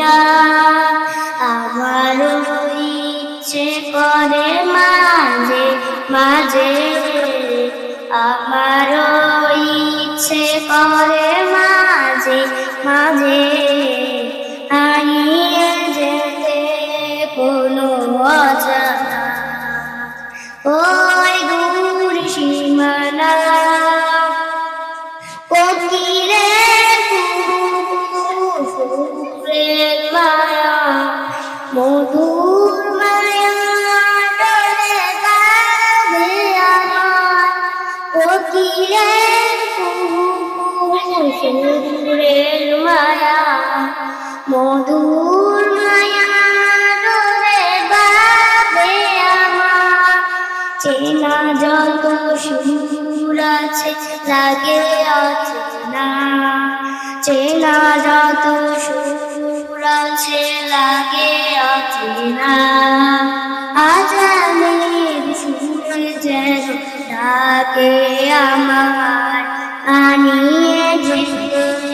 না। আমারও ইচ্ছে করে মাঝে মাঝে, আমারও ইচ্ছে করে মাঝে মাঝে হারিয়ে যেতে কোনো অজানা ওই দূর সীমানা। কোকিলের ফুলের মায়া, মধুর মায়া ডোলে গাবে আমার। কোকিলের ফুলের মায়া, মধুর মায়া ডোলে গাবে আমার। চেনা যত সুর আছে লাগে অচেনা, চেনা যত সুর আছে লাগে অচেনা। আজানের সুর যেন ডাকে আমার, আনি